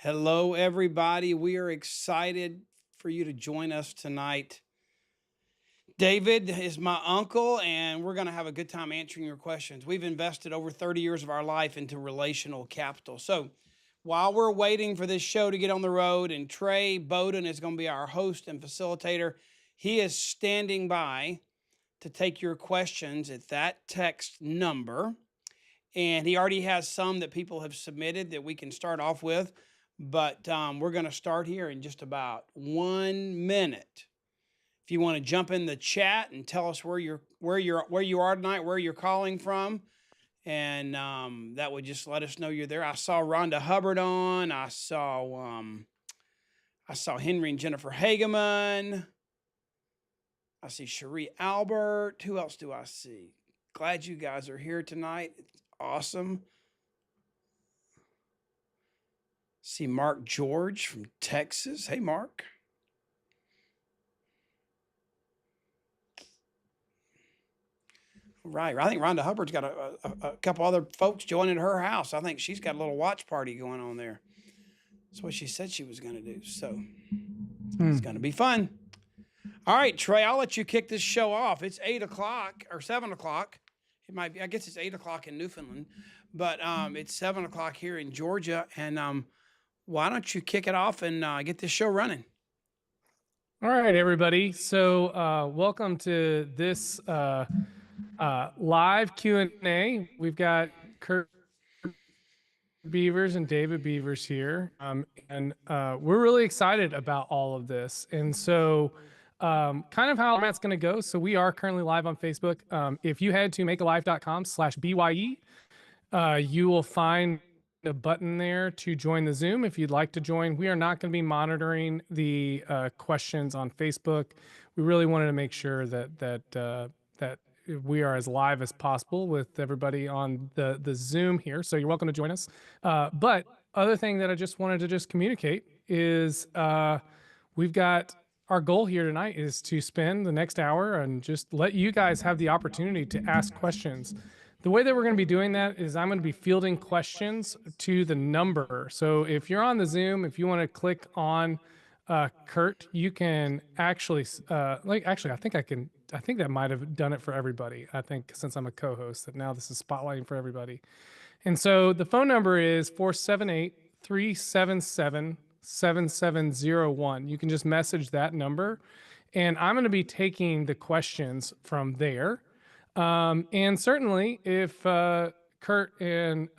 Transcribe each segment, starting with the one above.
Hello, everybody. We are excited for you to join us tonight. David is my uncle, and we're going to have a good time answering your questions. We've invested over 30 years of our life into relational capital. So while we're waiting for this show to get on the road, and Trey Bowden is going to be our host and facilitator, he is standing by to take your questions at that text number. And he already has some that people have submitted that we can start off with. But we're going to start here in just about 1 minute. If you want to jump in the chat and tell us where you are tonight, where you're calling from, and that would just let us know you're there. I saw Rhonda Hubbard on. I saw Henry and Jennifer Hageman. I see Cherie Albert. Who else do I see? Glad you guys are here tonight. It's awesome. See Mark George from Texas. Hey, Mark. Right. I think Rhonda Hubbard's got a couple other folks joining her house. I think she's got a little watch party going on there. That's what she said she was going to do. So it's going to be fun. All right, Trey, I'll let you kick this show off. It's 8 o'clock or 7 o'clock. It might be, I guess it's 8 o'clock in Newfoundland, but it's 7 o'clock here in Georgia. And why don't you kick it off and get this show running? All right, everybody. So welcome to this live Q&A. We've got Curt Beavers and David Beavers here. And we're really excited about all of this. And so kind of how Matt's going to go. So we are currently live on Facebook. If you head to makealive.com/BYE, you will find a button there to join the Zoom if you'd like to join. We are not going to be monitoring the questions on Facebook. We really wanted to make sure that we are as live as possible with everybody on the Zoom here. So you're welcome to join us. But other thing that I just wanted to just communicate is we've got our goal here tonight is to spend the next hour and just let you guys have the opportunity to ask questions. The way that we're going to be doing that is I'm going to be fielding questions to the number. So if you're on the Zoom, if you want to click on Curt, you can actually, I think that might have done it for everybody. I think since I'm a co-host that now this is spotlighting for everybody. And so the phone number is 478-377-7701. You can just message that number and I'm going to be taking the questions from there. And certainly if Curt and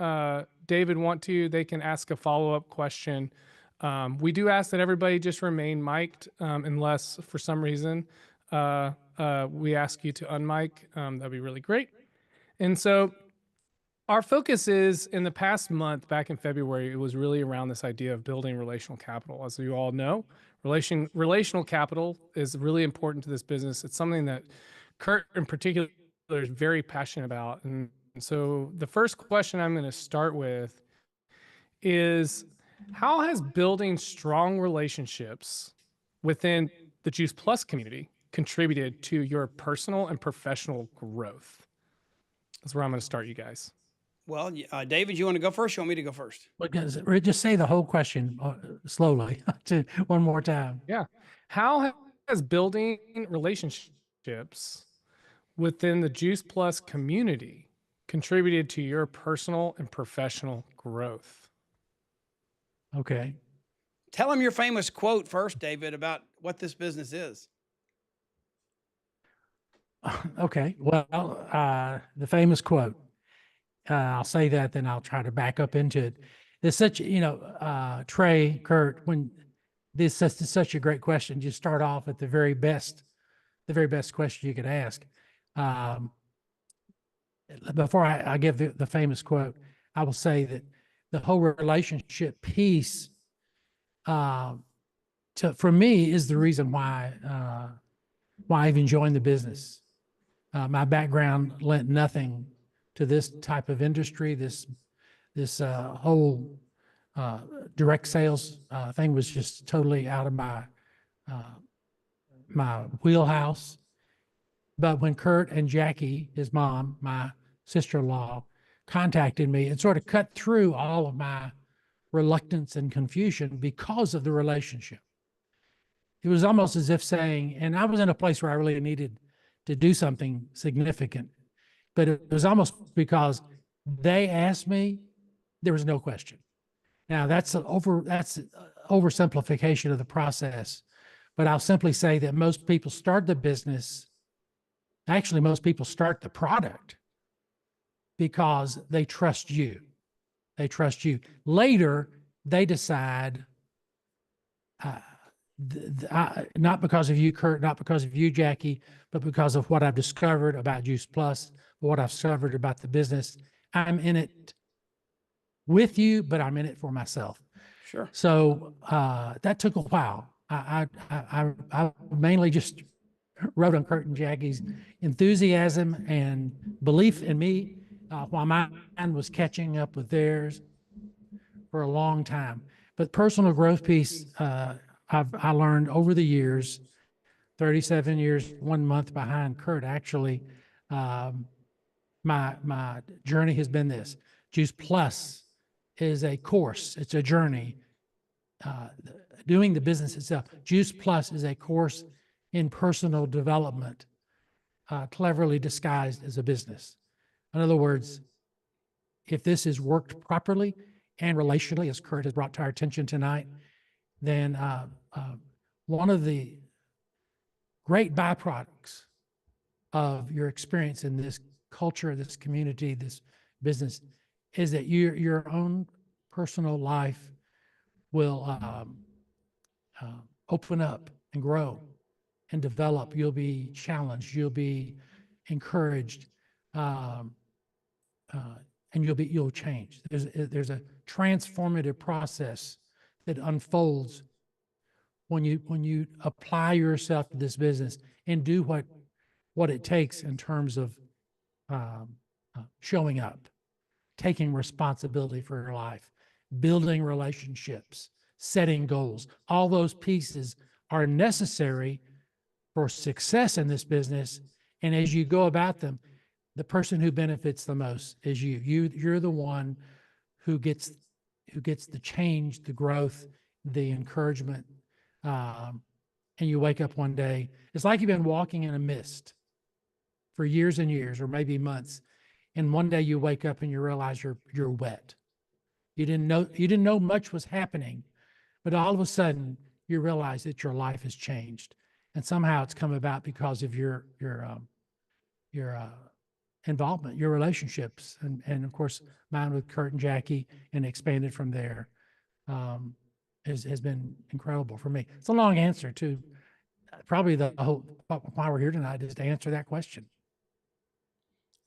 David want to, they can ask a follow-up question. We do ask that everybody just remain mic'd unless for some reason we ask you to unmic. That'd be really great. And so our focus is in the past month, back in February, it was really around this idea of building relational capital. As you all know, relational capital is really important to this business. It's something that Curt in particular is very passionate about. And so the first question I'm going to start with is, how has building strong relationships within the Juice Plus community contributed to your personal and professional growth? That's where I'm going to start, you guys. Well, David, you want to go first? You want me to go first? Just say the whole question slowly one more time. Yeah. How has building relationships within the Juice Plus community contributed to your personal and professional growth? Okay. Tell them your famous quote first, David, about what this business is. Okay. Well, the famous quote, I'll say that, then I'll try to back up into it. There's such, Trey, Curt, when this is such a great question, just start off at the very best question you could ask. Before I give the famous quote, I will say that the whole relationship piece, for me, is the reason why I even joined the business. My background lent nothing to this type of industry. This whole direct sales thing was just totally out of my wheelhouse. But when Curt and Jackie, his mom, my sister-in-law, contacted me, it sort of cut through all of my reluctance and confusion because of the relationship. It was almost as if saying, and I was in a place where I really needed to do something significant, but it was almost because they asked me, there was no question. Now that's oversimplification of the process, but I'll simply say that most people start the business. Actually, most people start the product because they trust you. They trust you. Later, they decide, not because of you, Curt, not because of you, Jackie, but because of what I've discovered about Juice Plus, what I've discovered about the business. I'm in it with you, but I'm in it for myself. Sure. So that took a while. I mainly just wrote on Curt and Jackie's enthusiasm and belief in me while mine was catching up with theirs for a long time. But personal growth piece, I learned over the years, 37 years, 1 month behind Curt, actually, my journey has been this. Juice Plus is a course. It's a journey. Doing the business itself. Juice Plus is a course in personal development, cleverly disguised as a business. In other words, if this is worked properly and relationally, as Curt has brought to our attention tonight, then one of the great byproducts of your experience in this culture, this community, this business, is that your own personal life will open up and grow and develop. You'll be challenged. You'll be encouraged, and you'll change. There's a transformative process that unfolds when you apply yourself to this business and do what it takes in terms of showing up, taking responsibility for your life, building relationships, setting goals. All those pieces are necessary for success in this business. And as you go about them, the person who benefits the most is you. You're the one who gets the change, the growth, the encouragement. And you wake up one day, it's like you've been walking in a mist for years and years, or maybe months. And one day you wake up and you realize you're wet. You didn't know much was happening, but all of a sudden you realize that your life has changed, and somehow it's come about because of your involvement, your relationships, and of course mine with Curt and Jackie, and expanded from there. Has been incredible for me. It's a long answer to probably the whole why we're here tonight is to answer that question.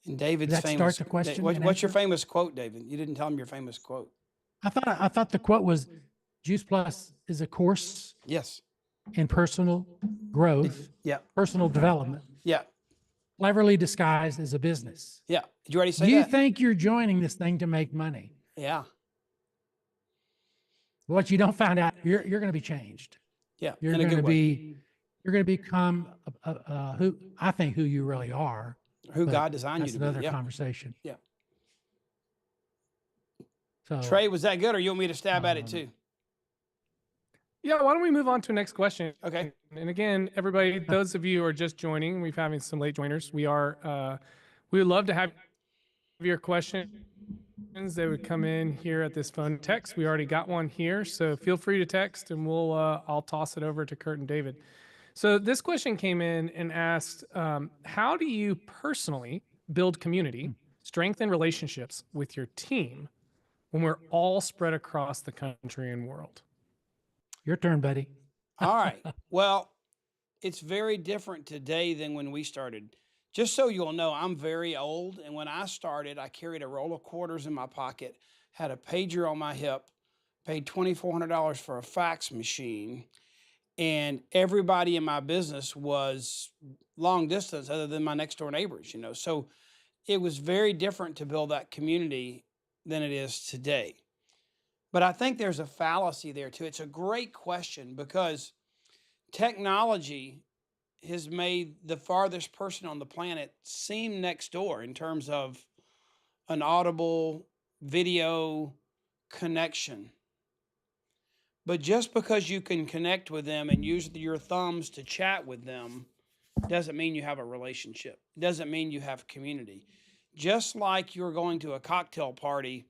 And David's Does that famous. start the question? What's your famous quote, David? You didn't tell him your famous quote. I thought the quote was, Juice Plus is a course Yes. in personal growth, Yeah. personal development, Yeah. cleverly disguised as a business. Yeah. Did you already say You that? think you're joining this thing to make money. Yeah. What you don't find out, you're going to be changed. Yeah. You're in a going good to way. you're going to become who you really are. Who but God designed you that's to be. another Yeah. conversation. Yeah. So Trey, was that good, or you want me to stab at it too? Yeah, why don't we move on to the next question? Okay. And again, everybody, those of you who are just joining, we're having some late joiners. We would love to have your questions. They would come in here at this phone text. We already got one here, so feel free to text, and I'll toss it over to Curt and David. So this question came in and asked, how do you personally build community, strengthen relationships with your team when we're all spread across the country and world? your turn, buddy. All right. Well, it's very different today than when we started. Just so you'll know, I'm very old. And when I started, I carried a roll of quarters in my pocket, had a pager on my hip, paid $2,400 for a fax machine. And everybody in my business was long distance other than my next door neighbors, So it was very different to build that community than it is today. But I think there's a fallacy there too. It's a great question because technology has made the farthest person on the planet seem next door in terms of an audible video connection. But just because you can connect with them and use your thumbs to chat with them doesn't mean you have a relationship. Doesn't mean you have community. Just like you're going to a cocktail party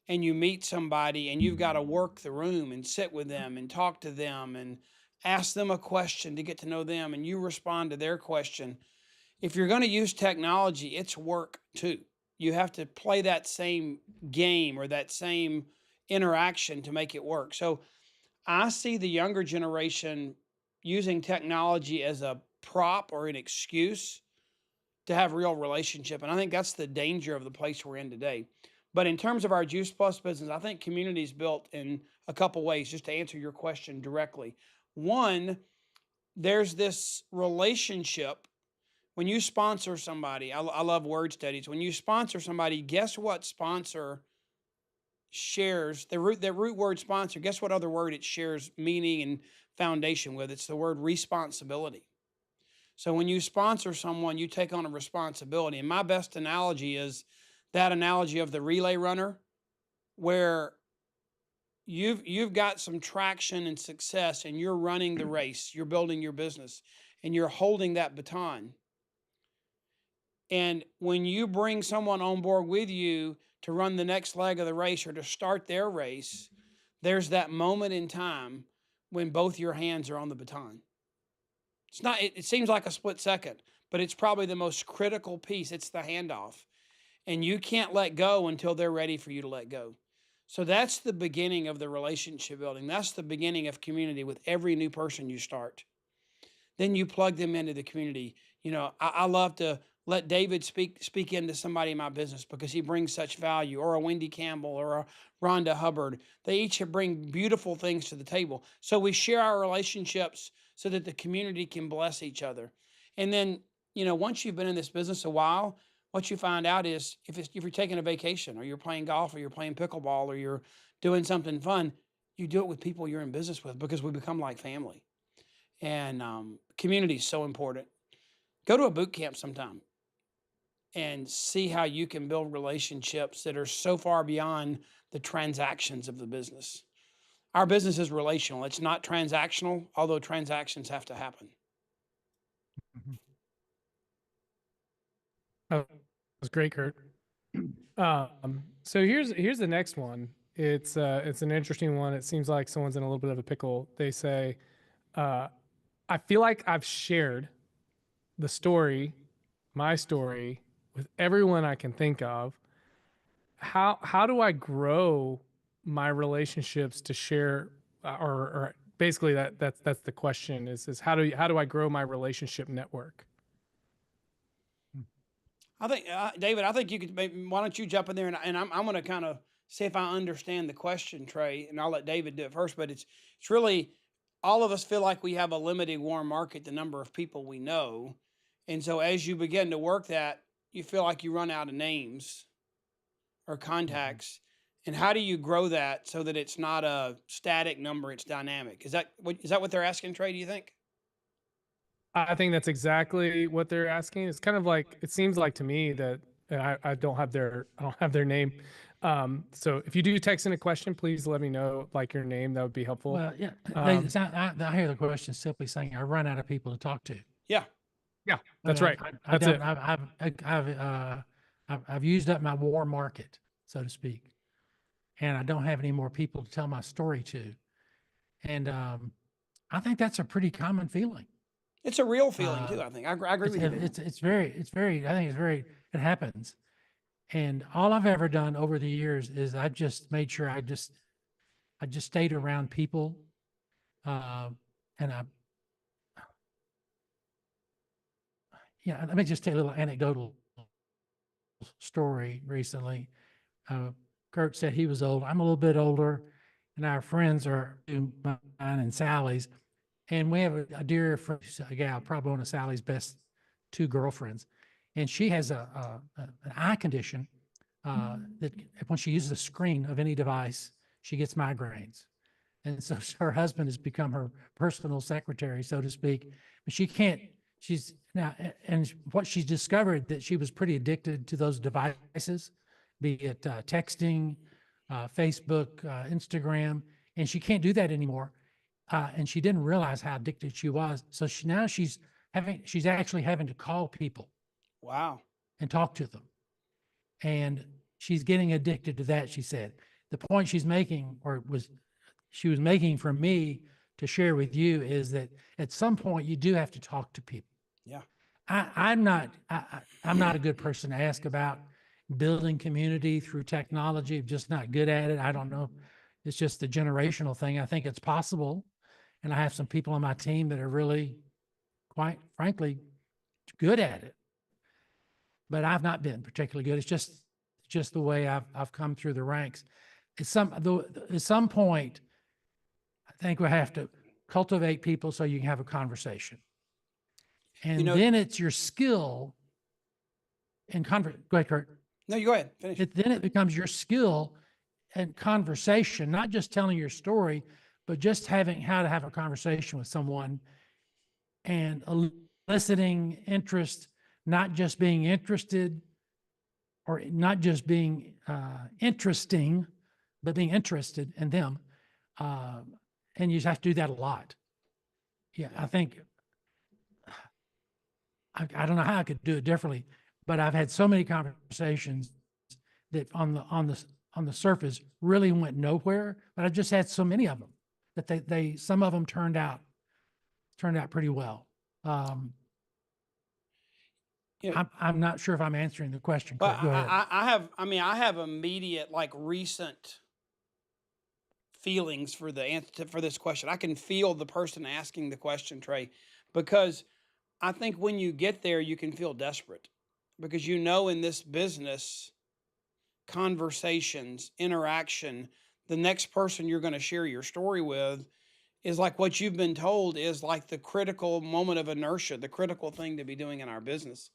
and you meet somebody and you've got to work the room and sit with them and talk to them and ask them a question to get to know them and you respond to their question. If you're going to use technology, it's work too. You have to play that same game or that same interaction to make it work. So I see the younger generation using technology as a prop or an excuse to have real relationship. And I think that's the danger of the place we're in today. But in terms of our Juice Plus business, I think community is built in a couple ways, just to answer your question directly. One, there's this relationship. When you sponsor somebody, I love word studies. When you sponsor somebody, guess what sponsor shares the root word sponsor? Guess what other word it shares meaning and foundation with? It's the word responsibility. So when you sponsor someone, you take on a responsibility. And my best analogy is that analogy of the relay runner, where you've got some traction and success and you're running the race, you're building your business, and you're holding that baton. And when you bring someone on board with you to run the next leg of the race or to start their race, there's that moment in time when both your hands are on the baton. It's not, it seems like a split second, but it's probably the most critical piece. It's the handoff. And you can't let go until they're ready for you to let go. So that's the beginning of the relationship building. That's the beginning of community with every new person you start. Then you plug them into the community. You know, I love to let David speak into somebody in my business because he brings such value, or a Wendy Campbell or a Rhonda Hubbard. They each bring beautiful things to the table. So we share our relationships so that the community can bless each other. And then, you know, once you've been in this business a while, what you find out is if you're taking a vacation or you're playing golf or you're playing pickleball or you're doing something fun, you do it with people you're in business with because we become like family. And community is so important. Go to a boot camp sometime and see how you can build relationships that are so far beyond the transactions of the business. Our business is relational. It's not transactional, although transactions have to happen. Oh, that was great, Curt. So here's the next one. It's an interesting one. It seems like someone's in a little bit of a pickle. They say, I feel like I've shared my story, with everyone I can think of. How do I grow my relationships to share, or basically that's the question is how do I grow my relationship network? I think, David, I think you could maybe, why don't you jump in there and I'm going to kind of see if I understand the question, Trey, and I'll let David do it first, but it's really, all of us feel like we have a limited warm market, the number of people we know. And so as you begin to work that, you feel like you run out of names or contacts. And how do you grow that so that it's not a static number, it's dynamic? Is that what they're asking, Trey, do you think? I think that's exactly what they're asking. It's kind of like, it seems like to me that, and I don't have their name. So if you do text in a question, please let me know, like, your name. That would be helpful. Well, yeah, I hear the question simply saying, I run out of people to talk to. Yeah. Yeah, that's right. That's it. I've used up my warm market, so to speak, and I don't have any more people to tell my story to. And I think that's a pretty common feeling. It's a real feeling too, I think. I agree with you. It happens. And all I've ever done over the years is I just made sure I just stayed around people. Let me just tell you a little anecdotal story recently. Curt said he was old. I'm a little bit older, and our friends are mine and Sally's. And we have a dear friend, a gal, probably one of Sally's best two girlfriends. And she has an eye condition that when she uses the screen of any device, she gets migraines. And so her husband has become her personal secretary, so to speak. But what she's discovered that she was pretty addicted to those devices, be it texting, Facebook, Instagram. and she can't do that anymore. And she didn't realize how addicted she was. So she's actually having to call people Wow. and talk to them. And she's getting addicted to that, she said. The point she was making for me to share with you is that at some point you do have to talk to people. Yeah. I'm not a good person to ask about building community through technology. I'm just not good at it. I don't know. It's just a generational thing. I think it's possible. And I have some people on my team that are really, quite frankly, good at it. But I've not been particularly good. It's just the way I've come through the ranks. At some point, I think we have to cultivate people so you can have a conversation. And then it's your skill in go ahead, Curt. No, you go ahead. Finish. Then it becomes your skill and conversation, not just telling your story, but just having how to have a conversation with someone and eliciting interest, not just being interested or not just being interesting, but being interested in them. And you just have to do that a lot. Yeah, I think, I don't know how I could do it differently, but I've had so many conversations that on the surface really went nowhere, but I've just had so many of them that some of them turned out pretty well. I'm not sure if I'm answering the question. Well, Go ahead. I have immediate, like, recent feelings for the answer for this question. I can feel the person asking the question, Trey, because I think when you get there, you can feel desperate because in this business, conversations, interaction, the next person you're going to share your story with is like what you've been told is like the critical moment of inertia, the critical thing to be doing in our business.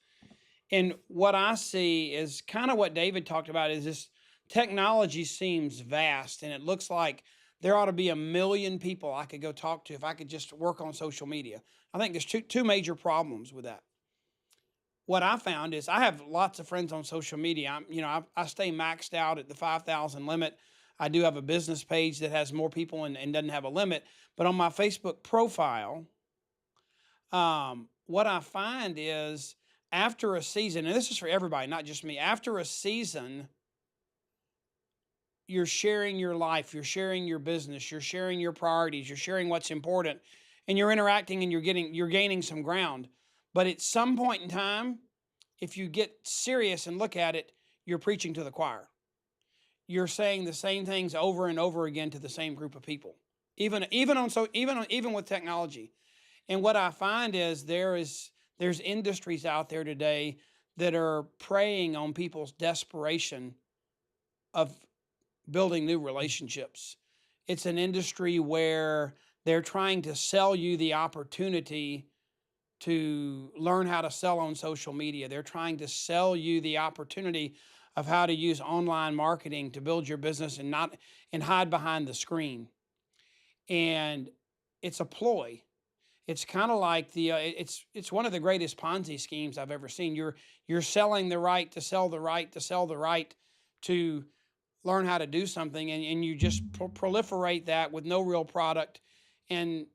And what I see is kind of what David talked about is this technology seems vast and it looks like there ought to be 1 million people I could go talk to if I could just work on social media. I think there's two major problems with that. What I found is I have lots of friends on social media. I stay maxed out at the 5,000 limit. I do have a business page that has more people and doesn't have a limit. But on my Facebook profile, what I find is after a season, and this is for everybody, not just me, after a season, you're sharing your life, you're sharing your business, you're sharing your priorities, you're sharing what's important, and you're interacting and you're gaining some ground. But at some point in time, if you get serious and look at it, you're preaching to the choir. You're saying the same things over and over again to the same group of people, even with technology. And what I find is there's industries out there today that are preying on people's desperation of building new relationships. It's an industry where they're trying to sell you the opportunity to learn how to sell on social media. They're trying to sell you the opportunity of how to use online marketing to build your business and hide behind the screen. And it's a ploy. It's kind of like it's one of the greatest Ponzi schemes I've ever seen. You're selling the right to sell the right to sell the right to learn how to do something, and you just proliferate that with no real product, and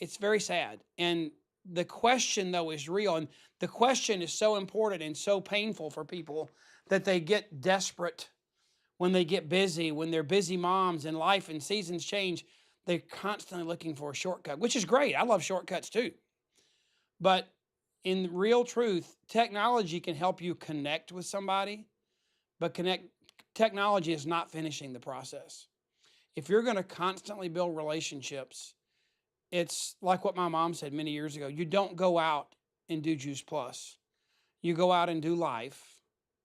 it's very sad. And the question, though, is real, and the question is so important and so painful for people that they get desperate when they get busy, when they're busy moms and life and seasons change. They're constantly looking for a shortcut, which is great. I love shortcuts too. But in real truth, technology can help you connect with somebody, but technology is not finishing the process. If you're going to constantly build relationships, it's like what my mom said many years ago. You don't go out and do Juice Plus. You go out and do life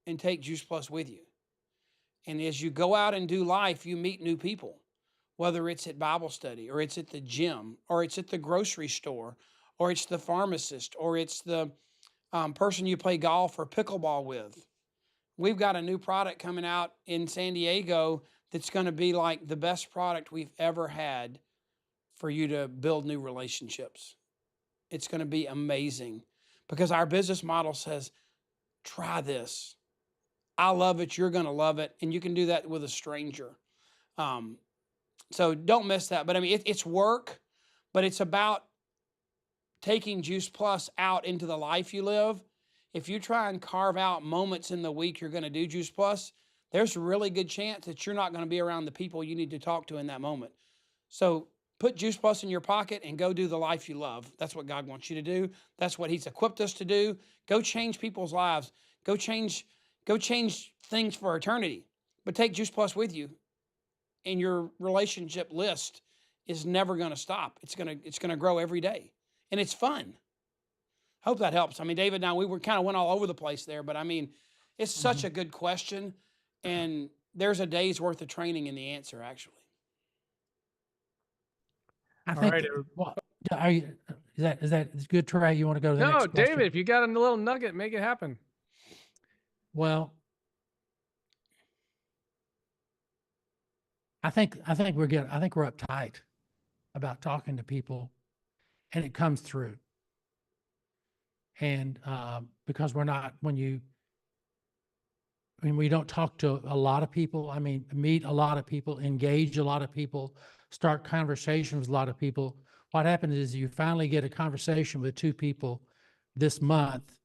and take Juice Plus with you. And as you go out and do life, you meet new people, whether it's at Bible study or it's at the gym or it's at the grocery store or it's the pharmacist or it's the person you play golf or pickleball with. We've got a new product coming out in San Diego that's going to be like the best product we've ever had for you to build new relationships. It's going to be amazing because our business model says, try this. I love it. You're going to love it. And you can do that with a stranger. So don't miss that. But I mean, it's work, but it's about taking Juice Plus out into the life you live. If you try and carve out moments in the week you're going to do Juice Plus, there's a really good chance that you're not going to be around the people you need to talk to in that moment. So put Juice Plus in your pocket and go do the life you love. That's what God wants you to do. That's what He's equipped us to do. Go change people's lives. Go change things for eternity. But take Juice Plus with you, and your relationship list is never going to stop. It's going to grow every day, and it's fun. Hope that helps. I mean, David, now we were kind of went all over the place there, but I mean, it's such a good question, and there's a day's worth of training in the answer, actually. I All think, right, well, are you, is that good, Trey? You want to go to the No, next question? David, if you got a little nugget, make it happen. Well, I think we're good. I think we're uptight about talking to people, and it comes through. And because we're not, when we don't talk to a lot of people, I mean, meet a lot of people, engage a lot of people, start conversations with a lot of people. What happens is you finally get a conversation with 2 people this month,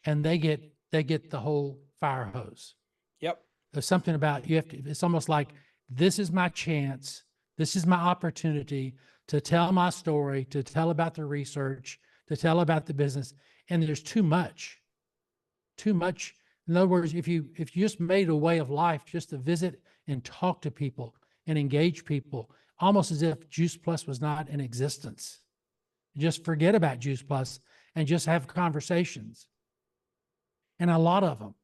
and they get the whole fire hose. Yep. There's something about it's almost like, this is my chance. This is my opportunity to tell my story, to tell about the research, to tell about the business. And there's too much. In other words, if you just made a way of life just to visit and talk to people and engage people, almost as if Juice Plus was not in existence. Just forget about Juice Plus and just have conversations. And a lot of them.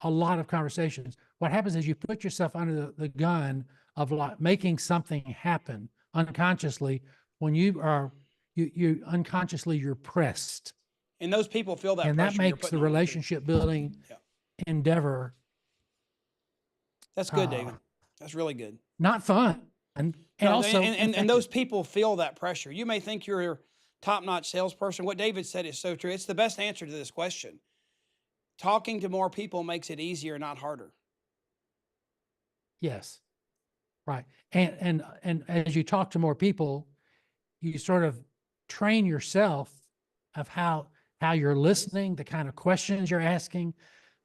A lot of conversations. What happens is you put yourself under the gun of making something happen unconsciously. When you unconsciously, you're pressed. And those people feel that and pressure that you're makes putting the on them, too. relationship building Yeah. endeavor That's good, David. That's really good. not fun. And No, also and effective. those people feel that pressure. You may think you're a top-notch salesperson. What David said is so true. It's the best answer to this question. Talking to more people makes it easier, not harder. Yes. Right. And as you talk to more people, you sort of train yourself of how you're listening, the kind of questions you're asking,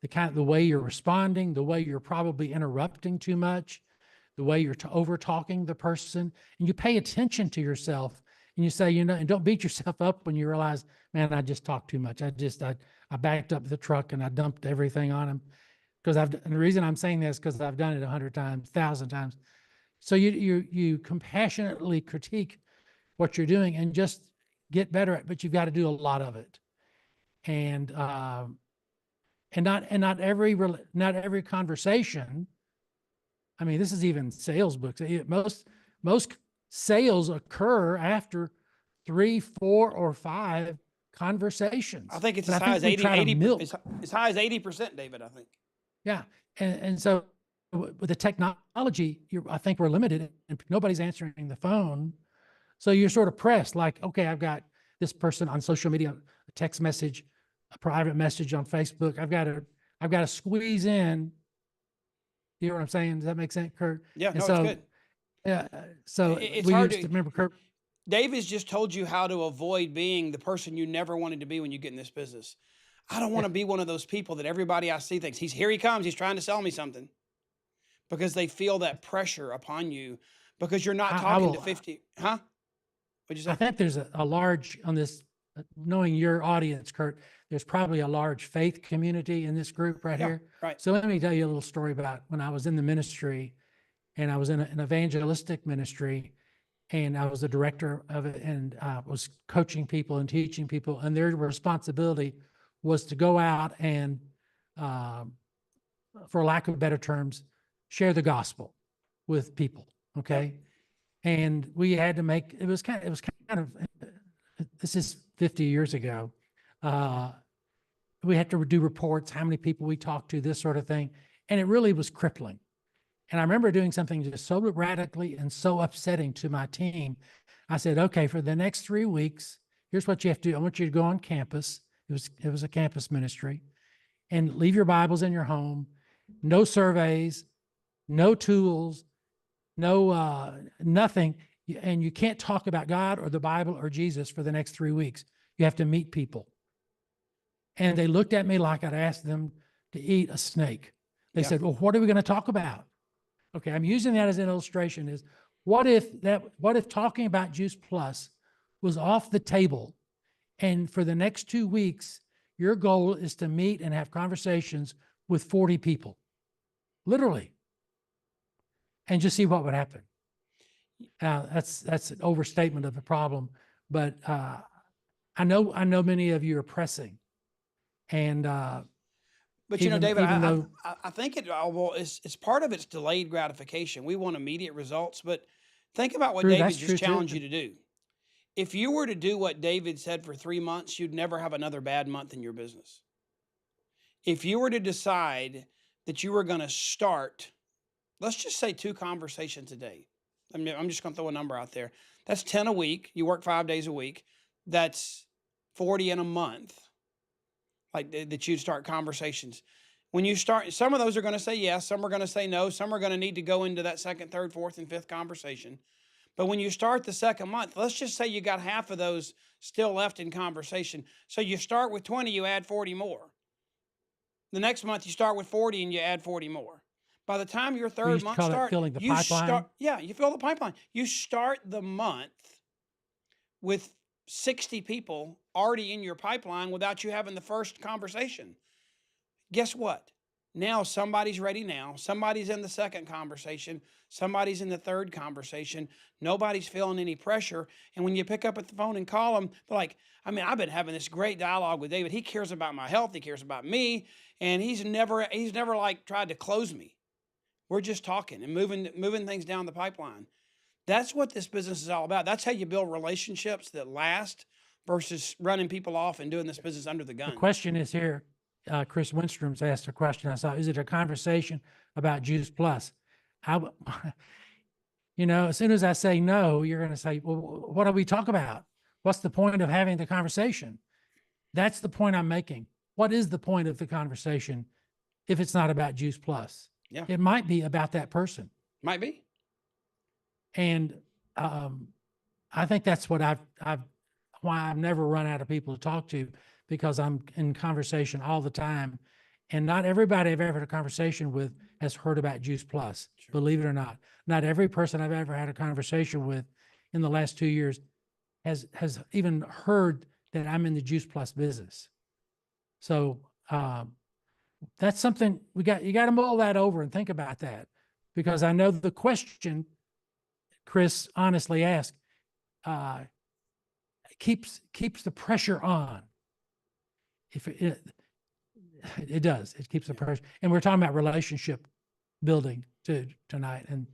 the way you're responding, the way you're probably interrupting too much, the way you're over talking the person, and you pay attention to yourself, and you say, and don't beat yourself up when you realize, man, I just talked too much. I backed up the truck and I dumped everything on him. And the reason I'm saying this, because I've done it 100 times, 1,000 times. So you compassionately critique what you're doing and just get better at it, but you've got to do a lot of it. And not every conversation. I mean, this is even sales books. Most sales occur after 3, 4, or 5 conversations. I think it's But as high as we 80, try to 80 milk. as high as 80%, David, I think. Yeah. And so with the technology, I think we're limited, and nobody's answering the phone. So you're sort of pressed, like, okay, I've got this person on social media, a text message, a private message on Facebook. I've got to squeeze in. You know what I'm saying? Does that make sense, Curt? Yeah, And no, so, it's good. yeah. So It's we hard used to remember, Curt. David's just told you how to avoid being the person you never wanted to be when you get in this business. I don't want to be one of those people that everybody I see thinks here he comes. He's trying to sell me something, because they feel that pressure upon you because you're not talking to 50. Huh? What'd you say? I think there's a large, on this, knowing your audience, Curt, there's probably a large faith community in this group right here. Right. So let me tell you a little story about when I was in the ministry, and I was in an evangelistic ministry, and I was the director of it, and was coaching people and teaching people, and their responsibility was to go out and, for lack of better terms, share the gospel with people. Okay. And we had to make, it was kind of, this is 50 years ago. We had to do reports, how many people we talked to, this sort of thing. And it really was crippling. And I remember doing something just so radically and so upsetting to my team. I said, okay, for the next 3 weeks, here's what you have to do. I want you to go on campus. It was a campus ministry, and leave your Bibles in your home. No surveys, no tools, no, nothing. And you can't talk about God or the Bible or Jesus for the next 3 weeks. You have to meet people. And they looked at me like I'd asked them to eat a snake. They Yeah. said, well, what are we going to talk about? Okay, I'm using that as an illustration is what if talking about Juice Plus was off the table, and for the next 2 weeks, your goal is to meet and have conversations with 40 people, literally, and just see what would happen. Now, that's an overstatement of the problem, but I know many of you are pressing, and But you know, even- David, even though- I think it's part of it's delayed gratification. We want immediate results, but think about what True, David that's just true, too. challenged you to do. If you were to do what David said for 3 months, you'd never have another bad month in your business. If you were to decide that you were going to start, let's just say 2 conversations a day. I mean, I'm just going to throw a number out there. That's 10 a week. You work 5 days a week. That's 40 in a month. Like that you'd start conversations. When you start, some of those are going to say yes, some are going to say no, some are going to need to go into that second, third, fourth, and fifth conversation. But when you start the second month, let's just say you got half of those still left in conversation. So you start with 20, you add 40 more. The next month you start with 40 and you add 40 more. By the time your used third to month call it starts, filling the you pipeline? start, yeah, you fill the pipeline. You start the month with 60 people already in your pipeline without you having the first conversation. Guess what? Now somebody's ready now. Somebody's in the second conversation. Somebody's in the third conversation. Nobody's feeling any pressure. And when you pick up at the phone and call them, they're like, I mean, I've been having this great dialogue with David. He cares about my health. He cares about me. And he's never like tried to close me. We're just talking and moving things down the pipeline. That's what this business is all about. That's how you build relationships that last versus running people off and doing this business under the gun. The question is here, Chris Winstrom's asked a question. I saw, is it a conversation about Juice Plus? As soon as I say no, you're going to say, well, what do we talk about? What's the point of having the conversation? That's the point I'm making. What is the point of the conversation if it's not about Juice Plus? Yeah. It might be about that person. Might be. And I think that's what why I've never run out of people to talk to, because I'm in conversation all the time. And not everybody I've ever had a conversation with has heard about Juice Plus, Sure. believe it or not. Not every person I've ever had a conversation with in the last 2 years has even heard that I'm in the Juice Plus business. So that's something you got to mull that over and think about that, because I know the question Chris honestly asked keeps the pressure on. If it does, it keeps the pressure. And we're talking about relationship building tonight. And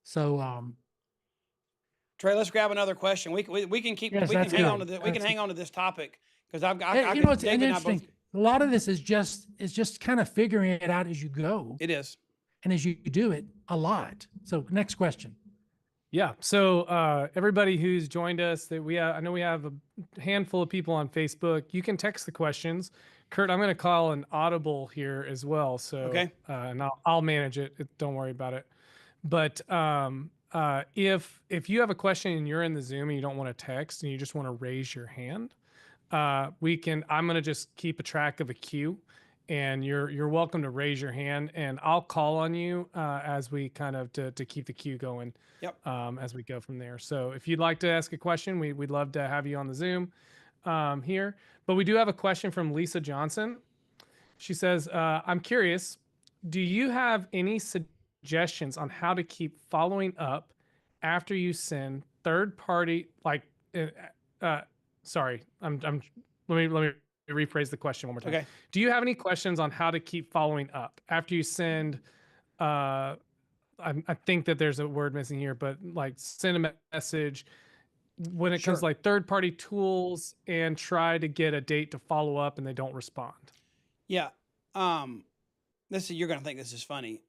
so Trey, let's grab another question. We can keep Yes, we can that's hang good. on to this. We can That's hang on to this topic because I it's David and I both. interesting. A lot of this is just kind of figuring it out as you go, It is. and as you do it a lot. So next question. Yeah. So everybody who's joined us, I know we have a handful of people on Facebook. You can text the questions. Curt, I'm going to call an audible here as well. So Okay. and I'll manage it. Don't worry about it. But if you have a question and you're in the Zoom and you don't want to text and you just want to raise your hand, I'm going to just keep a track of a queue, and you're welcome to raise your hand, and I'll call on you as we kind of to keep the queue going. Yep. As we go from there. So if you'd like to ask a question, we'd love to have you on the Zoom here. But we do have a question from Lisa Johnson. She says, I'm curious, do you have any suggestions on how to keep following up after you send third party, sorry, let me rephrase the question one more time. Okay. Do you have any questions on how to keep following up after you send, I think that there's a word missing here, but like send a message when it comes to like third party tools and try to get a date to follow up and they don't respond? Yeah. You're going to think this is funny.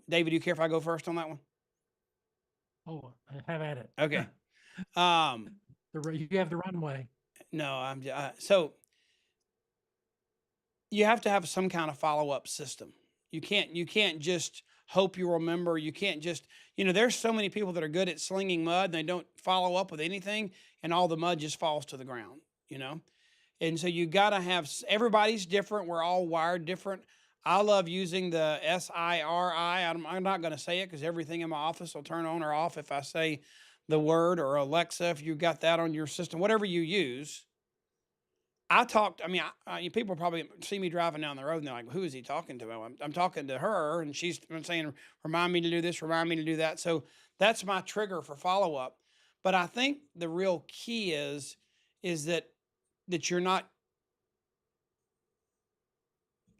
David, do you care if I go first on that one? Oh, have at it. Okay. You have the runway. No, so you have to have some kind of follow-up system. You can't just hope you remember. You can't just, there's so many people that are good at slinging mud and they don't follow up with anything, and all the mud just falls to the ground, And so you got to have, everybody's different. We're all wired different. I love using the SIRI. I'm not going to say it because everything in my office will turn on or off if I say the word, or Alexa, if you've got that on your system, whatever you use. People probably see me driving down the road and they're like, who is he talking to? I'm talking to her, and she's saying, remind me to do this, remind me to do that. So that's my trigger for follow-up. But I think the real key is that you're not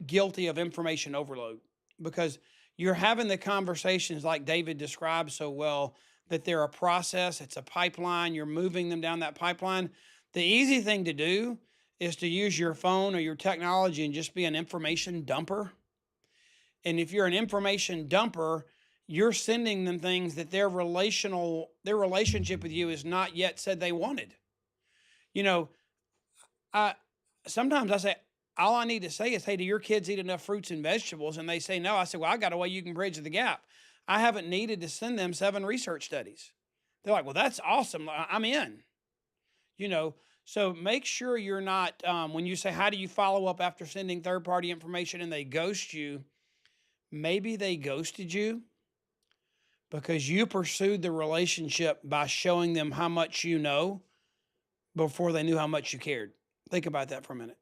guilty of information overload, because you're having the conversations like David described so well, that they're a process, it's a pipeline, you're moving them down that pipeline. The easy thing to do is to use your phone or your technology and just be an information dumper. And if you're an information dumper, you're sending them things that their relationship with you is not yet said they wanted. Sometimes I say, all I need to say is, hey, do your kids eat enough fruits and vegetables? And they say no. I say, well, I got a way you can bridge the gap. I haven't needed to send them 7 research studies. They're like, well, that's awesome. I'm in. So make sure you're not, when you say, how do you follow up after sending third-party information and they ghost you? Maybe they ghosted you because you pursued the relationship by showing them how much you know before they knew how much you cared. Think about that for a minute.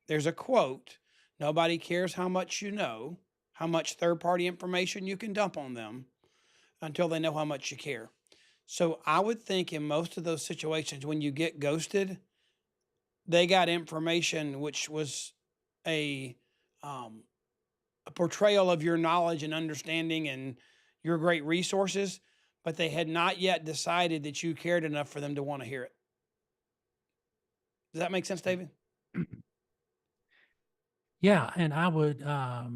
There's a quote, nobody cares how much you know, how much third-party information you can dump on them until they know how much you care. So I would think in most of those situations when you get ghosted, they got information which was a portrayal of your knowledge and understanding and your great resources, but they had not yet decided that you cared enough for them to want to hear it. Does that make sense, David? Yeah, and I would, I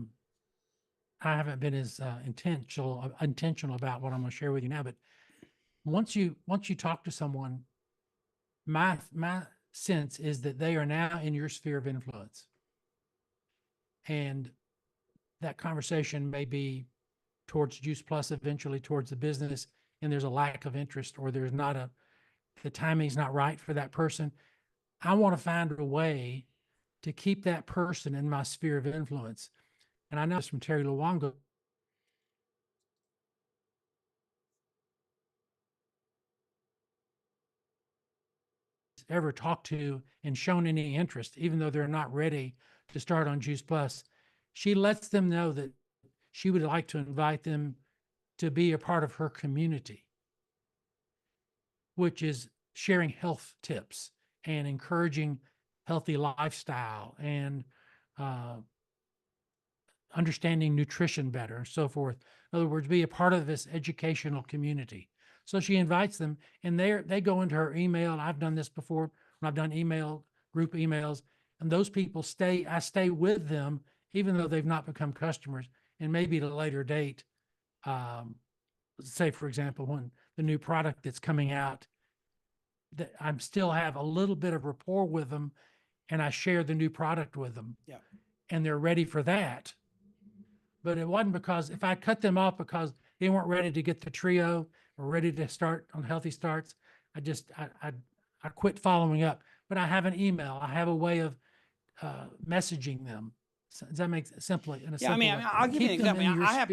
haven't been as intentional about what I'm going to share with you now, but once you talk to someone, my sense is that they are now in your sphere of influence, and that conversation may be towards Juice Plus, eventually towards the business, and there's a lack of interest, or there's not the timing's not right for that person. I want to find a way to keep that person in my sphere of influence. And I know this from Terry Luongo. Ever talked to and shown any interest, even though they're not ready to start on Juice Plus, she lets them know that she would like to invite them to be a part of her community, which is sharing health tips and encouraging healthy lifestyle and understanding nutrition better and so forth. In other words, be a part of this educational community. So she invites them, and they go into her email. I've done this before when I've done group emails, and those people I stay with them, even though they've not become customers, and maybe at a later date, say, for example, when the new product that's coming out, that I still have a little bit of rapport with them, and I share the new product with them. Yeah. And they're ready for that. But it wasn't because if I cut them off because they weren't ready to get the trio or ready to start on Healthy Starts, I quit following up. But I have an email. I have a way of messaging them. So does that make simply? Yeah, I'll give you an example. I have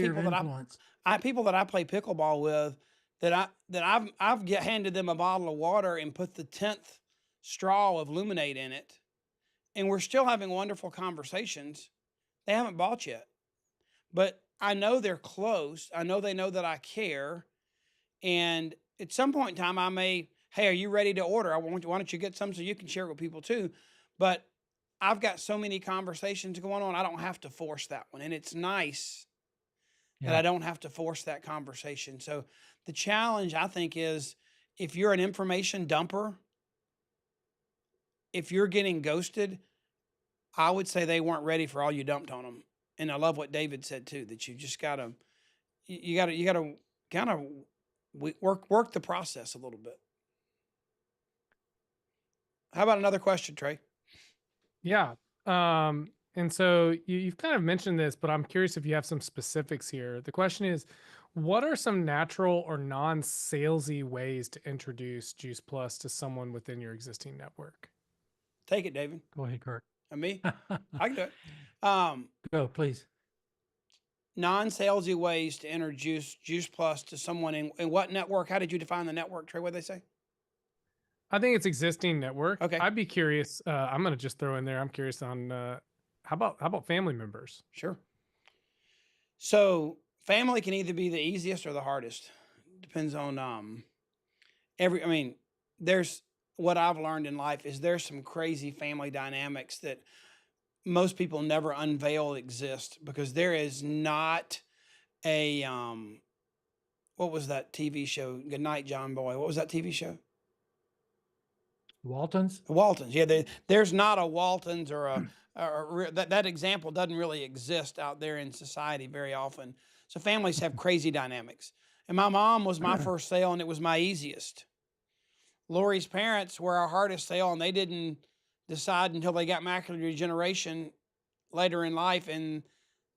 people that I play pickleball with that I've handed them a bottle of water and put the 10th straw of Luminate in it, and we're still having wonderful conversations. They haven't bought yet, but I know they're close. I know they know that I care, and at some point in time, I may, hey, are you ready to order? Why don't you get some so you can share it with people too? But I've got so many conversations going on, I don't have to force that one. And it's nice that I don't have to force that conversation. So the challenge, I think, is if you're an information dumper, if you're getting ghosted, I would say they weren't ready for all you dumped on them. And I love what David said too, that you just gotta kind of work the process a little bit. How about another question, Trey? Yeah. And so you've kind of mentioned this, but I'm curious if you have some specifics here. The question is, what are some natural or non-salesy ways to introduce Juice Plus to someone within your existing network? Take it, David. Go ahead, Kurt. And me? I can do it. Go, please. Non-salesy ways to introduce Juice Plus to someone in what network? How did you define the network, Trey? What did they say? I think it's existing network. Okay. I'd be curious. I'm going to just throw in there. I'm curious on how about family members? Sure. So family can either be the easiest or the hardest. Depends on there's what I've learned in life is there's some crazy family dynamics that most people never unveil exist, because there is not a what was that TV show? Good Night, John Boy. What was that TV show? Waltons? Waltons. Yeah, there's not a Waltons or that example doesn't really exist out there in society very often. So families have crazy dynamics. And my mom was my first sale, and it was my easiest. Lori's parents were our hardest sale, and they didn't decide until they got macular degeneration later in life, and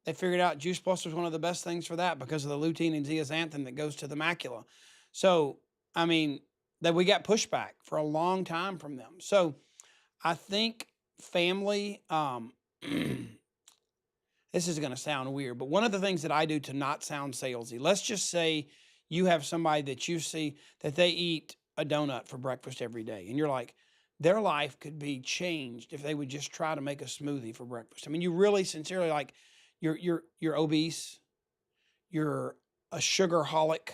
they figured out Juice Plus was one of the best things for that because of the lutein and zeaxanthin that goes to the macula. So, I mean, that we got pushback for a long time from them. So I think family, this is going to sound weird, but one of the things that I do to not sound salesy, let's just say you have somebody that you see that they eat a donut for breakfast every day, and you're like, their life could be changed if they would just try to make a smoothie for breakfast. I mean, you really sincerely, like, you're obese, you're a sugarholic,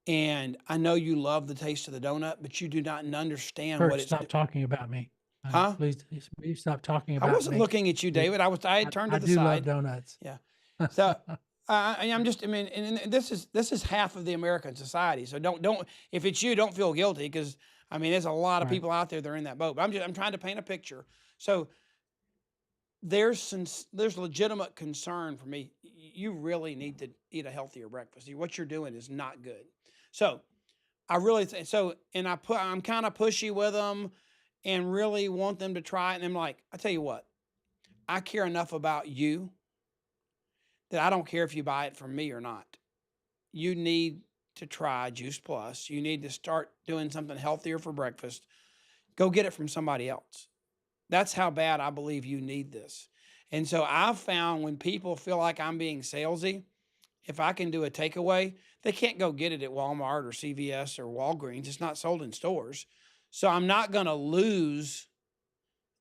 and I know you love the taste of the donut, but you do not understand Kurt, what it's. stop talking about me. Huh? Please stop talking about I me. wasn't looking at you, David. I had turned to the I do side. love donuts. Yeah. So I'm just. I mean, and this is half of the American society. So don't if it's you, don't feel guilty, because I mean, there's a lot of Right. people out there that are in that boat. But I'm trying to paint a picture. So there's legitimate concern for me. You really need to eat a healthier breakfast. What you're doing is not good. So I really I'm kind of pushy with them and really want them to try it. And I'm like, I tell you what, I care enough about you that I don't care if you buy it from me or not. You need to try Juice Plus. You need to start doing something healthier for breakfast. Go get it from somebody else. That's how bad I believe you need this. And so I've found when people feel like I'm being salesy, if I can do a takeaway, they can't go get it at Walmart or CVS or Walgreens. It's not sold in stores. So I'm not going to lose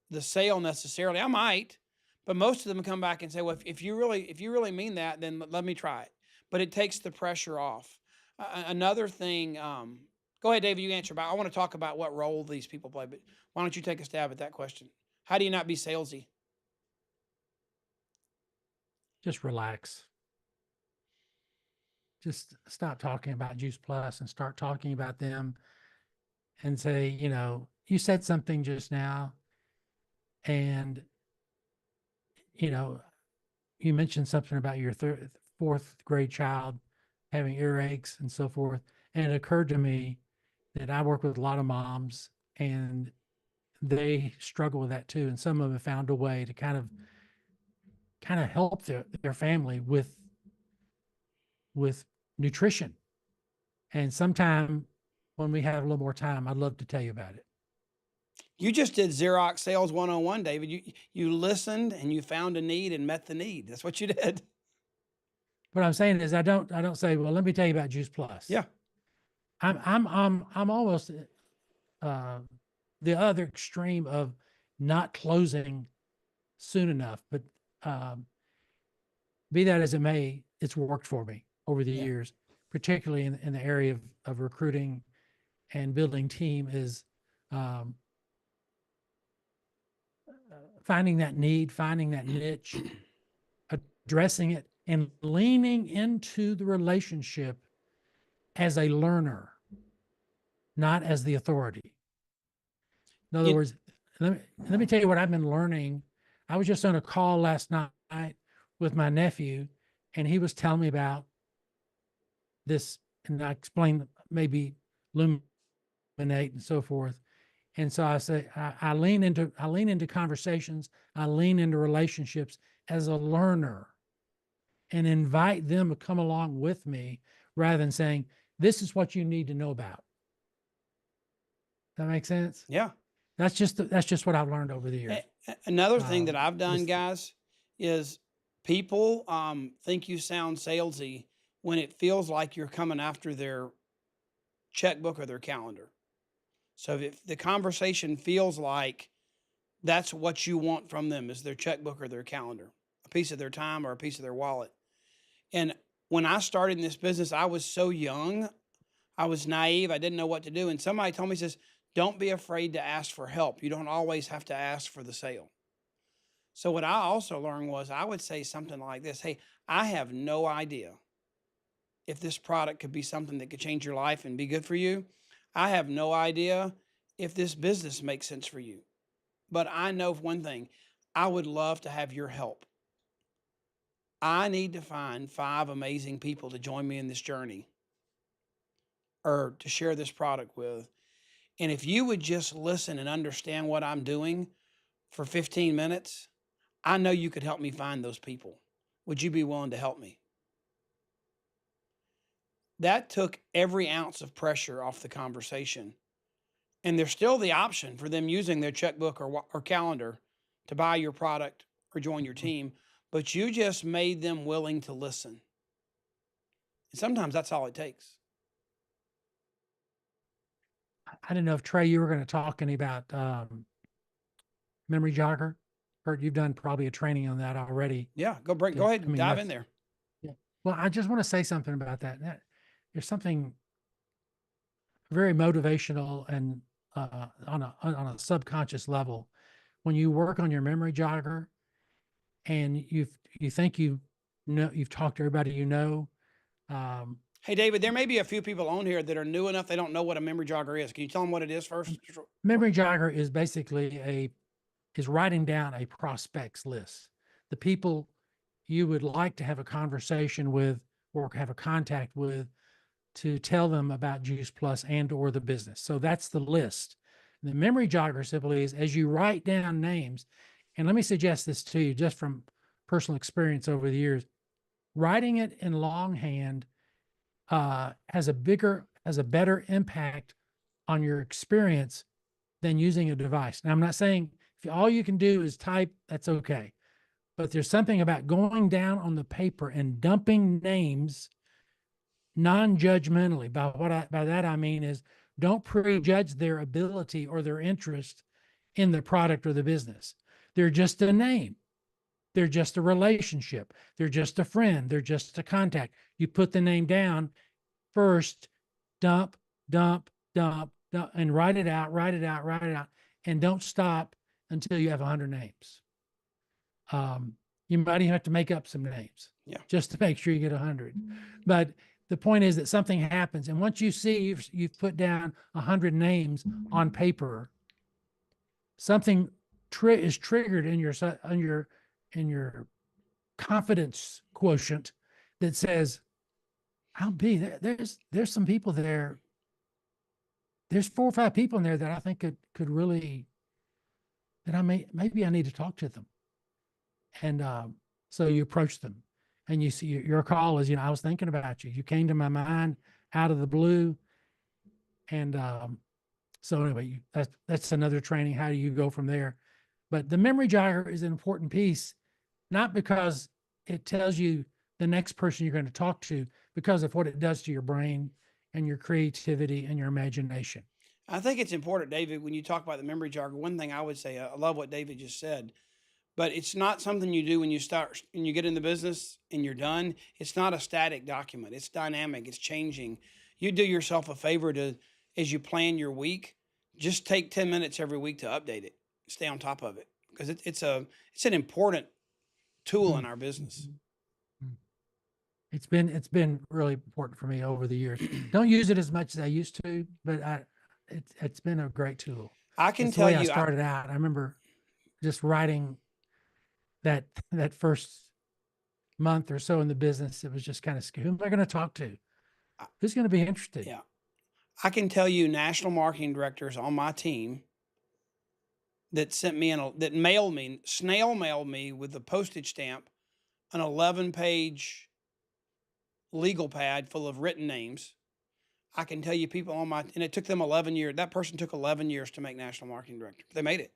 the sale necessarily. I might, but most of them come back and say, well, if you really mean that, then let me try it. But it takes the pressure off. Another thing, go ahead, David, you answer. I want to talk about what role these people play, but why don't you take a stab at that question? How do you not be salesy? Just relax. Just stop talking about Juice Plus and start talking about them and say, you said something just now, and, you mentioned something about your fourth grade child having earaches and so forth. And it occurred to me that I work with a lot of moms, and they struggle with that too. And some of them have found a way to kind of help their family with nutrition. And sometime when we have a little more time, I'd love to tell you about it. You just did Xerox Sales 101, David. You listened and you found a need and met the need. That's what you did. What I'm saying is I don't say, well, let me tell you about Juice Plus. Yeah. I'm almost the other extreme of not closing soon enough, but be that as it may, it's worked for me over the years, particularly in the area of recruiting and building team, is finding that need, finding that niche, addressing it, and leaning into the relationship as a learner, not as the authority. In other words, let me tell you what I've been learning. I was just on a call last night with my nephew, and he was telling me about this, and I explained maybe Luminate and so forth. And so I say, I lean into conversations, I lean into relationships as a learner and invite them to come along with me rather than saying, this is what you need to know about. That makes sense? Yeah. That's just what I've learned over the years. Another thing that I've done, this- guys, is people think you sound salesy when it feels like you're coming after their checkbook or their calendar. So if the conversation feels like that's what you want from them is their checkbook or their calendar, a piece of their time or a piece of their wallet. And when I started in this business, I was so young, I was naive, I didn't know what to do. And somebody told me, says, don't be afraid to ask for help. You don't always have to ask for the sale. So what I also learned was I would say something like this: hey, I have no idea if this product could be something that could change your life and be good for you. I have no idea if this business makes sense for you. But I know one thing, I would love to have your help. I need to find 5 amazing people to join me in this journey or to share this product with. And if you would just listen and understand what I'm doing for 15 minutes, I know you could help me find those people. Would you be willing to help me? That took every ounce of pressure off the conversation. And there's still the option for them using their checkbook or calendar to buy your product or join your team, but you just made them willing to listen. And sometimes that's all it takes. I didn't know if Trey, you were going to talk any about memory jogger. Kurt, you've done probably a training on that already. Yeah, go ahead and dive in there. Yeah. Well, I just want to say something about that. There's something very motivational and on a subconscious level when you work on your memory jogger and you think you've talked to everybody you know. Hey, David, there may be a few people on here that are new enough they don't know what a memory jogger is. Can you tell them what it is first? Memory jogger is basically is writing down a prospects list, the people you would like to have a conversation with or have a contact with to tell them about Juice Plus and or the business. So that's the list. The memory jogger simply is as you write down names, and let me suggest this to you just from personal experience over the years, writing it in longhand has a better impact on your experience than using a device. Now, I'm not saying if all you can do is type, that's okay. But there's something about going down on the paper and dumping names non-judgmentally. By that I mean is don't prejudge their ability or their interest in the product or the business. They're just a name. They're just a relationship. They're just a friend. They're just a contact. You put the name down first, dump, and write it out, and don't stop until you have 100 names. You might even have to make up some names, just to make sure you get 100. But the point is that something happens, and once you see you've put down 100 names on paper, something is triggered in your confidence quotient that says, I'll be there. There's some people there. There's 4 or 5 people in there that I think could really, that maybe I need to talk to them. And so you approach them and you see your call is, I was thinking about you. You came to my mind out of the blue. And so anyway, that's another training. How do you go from there? But the memory jogger is an important piece, not because it tells you the next person you're going to talk to, because of what it does to your brain and your creativity and your imagination. I think it's important, David, when you talk about the memory jogger, one thing I would say, I love what David just said, but it's not something you do when you get in the business and you're done. It's not a static document. It's dynamic. It's changing. You do yourself a favor as you plan your week, just take 10 minutes every week to update it, stay on top of it, because it's an important tool in our business. It's been really important for me over the years. Don't use it as much as I used to, but it's been a great tool. I can tell you, I started out. I remember just writing that first month or so in the business. It was just kind of scary. Who am I going to talk to? Who's going to be interested? Yeah, I can tell you, national marketing directors on my team that sent me that mailed me, snail mailed me with the postage stamp, an 11-page legal pad full of written names. I can tell you people on my, and it took them 11 years. That person took 11 years to make national marketing director. They made it.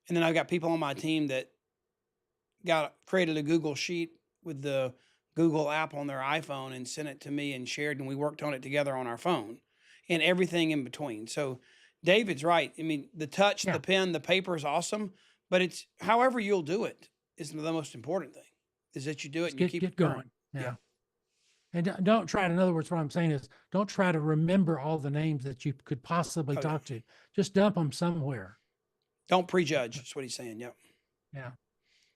And then I've got people on my team that created a Google sheet with the Google app on their iPhone and sent it to me and shared, and we worked on it together on our phone and everything in between. So David's right. I mean, the touch, Yeah. the pen, the paper is awesome, but it's however you'll do it is the most important thing, is that you do it and you keep Get it current. going. Yeah. Yeah. And don't try to, in other words, what I'm saying is don't try to remember all the names that you could possibly Oh, yeah. talk to. Just dump them somewhere. Don't prejudge. That's what he's saying. Yep. Yeah.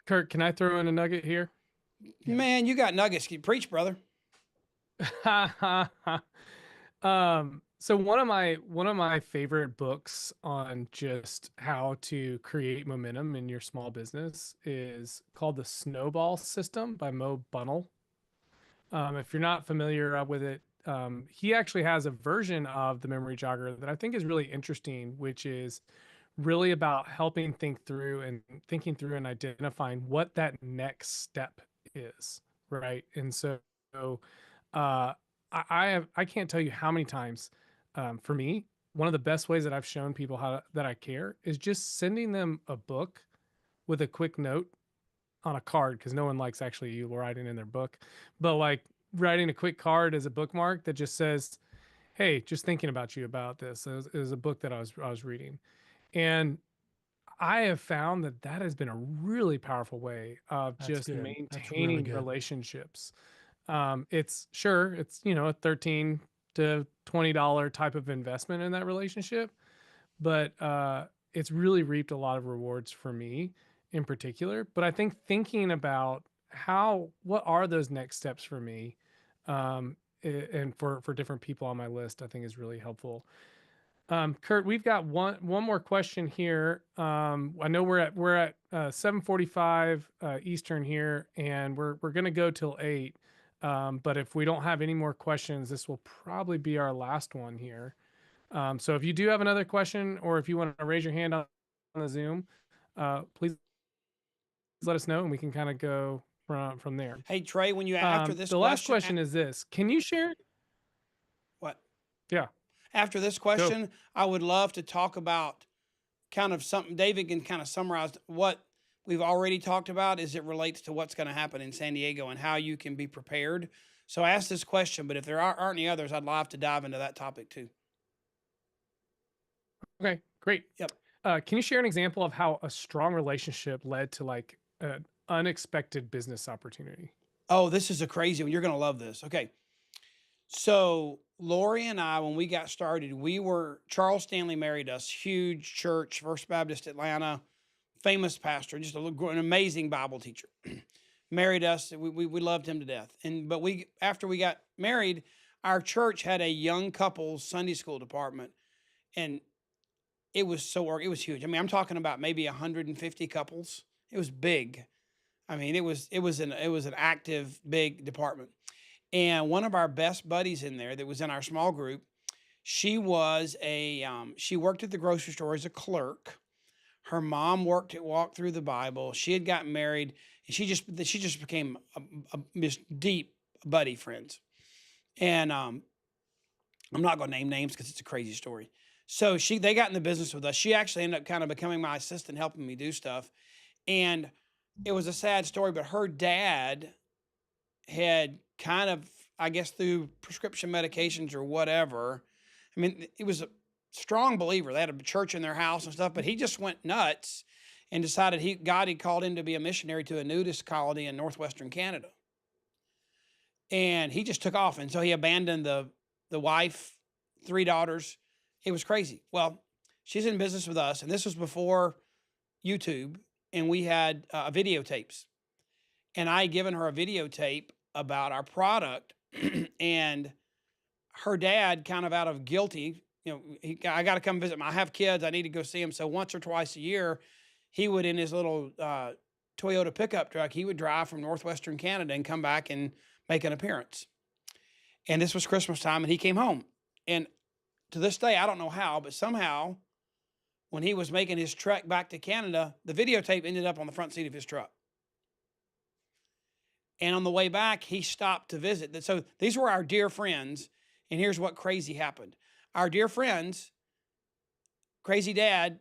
Curt, can I throw in a nugget here? Yeah. Man, you got nuggets. You preach, brother. So one of my favorite books on just how to create momentum in your small business is called The Snowball System by Mo Bunnell. If you're not familiar with it, he actually has a version of the memory jogger that I think is really interesting, which is really about helping thinking through and identifying what that next step is, right? And so uh, I can't tell you how many times, for me, one of the best ways that I've shown people that I care is just sending them a book with a quick note on a card, because no one likes actually you writing in their book, but like writing a quick card as a bookmark that just says, "Hey, just thinking about you about this." It was a book that I was reading, and I have found that has been a really powerful way of That's just good. That's really maintaining good. relationships. It's a $13 to $20 type of investment in that relationship, but it's really reaped a lot of rewards for me in particular. But I think thinking about what are those next steps for me, and for different people on my list, I think is really helpful. Curt, we've got one more question here. I know we're at 7:45 Eastern here, and we're gonna go till 8. But if we don't have any more questions, this will probably be our last one here. So if you do have another question, or if you want to raise your hand on the Zoom, please let us know, and we can kind of go from there. Hey, Trey, when you after this The last question is this: can you share? what? Yeah. After this question, I would love to talk about kind of something David can kind of summarize what we've already talked about as it relates to what's going to happen in San Diego and how you can be prepared. So I asked this question, but if there aren't any others, I'd love to dive into that topic too. Okay, great. Yep. Can you share an example of how a strong relationship led to like an unexpected business opportunity? Oh, this is a crazy one. You're going to love this. Okay. So Lori and I, when we got started, Charles Stanley married us, huge church, First Baptist Atlanta, famous pastor, just an amazing Bible teacher. Married us. We loved him to death. But after we got married, our church had a young couples Sunday school department, and it was huge. I mean, I'm talking about maybe 150 couples. It was big. I mean, it was an active, big department. And one of our best buddies in there that was in our small group, she worked at the grocery store as a clerk. Her mom walked through the Bible. She had gotten married, and she just became this deep buddy friends. And I'm not going to name names because it's a crazy story. So they got in the business with us. She actually ended up kind of becoming my assistant, helping me do stuff. And it was a sad story, but her dad had kind of, I guess through prescription medications or whatever. I mean, he was a strong believer. They had a church in their house and stuff, but he just went nuts and decided God had called him to be a missionary to a nudist colony in northwestern Canada. And he just took off. And so he abandoned the wife, 3 daughters. It was crazy. Well, she's in business with us, and this was before YouTube, and we had videotapes. And I had given her a videotape about our product, and her dad, kind of out of guilty, I got to come visit. I have kids. I need to go see them. So once or twice a year, he would, in his little Toyota pickup truck, he would drive from northwestern Canada and come back and make an appearance. And this was Christmas time, and he came home. And to this day, I don't know how, but somehow when he was making his trek back to Canada, the videotape ended up on the front seat of his truck. And on the way back, he stopped to visit. So these were our dear friends. And here's what crazy happened. Our dear friends, crazy dad,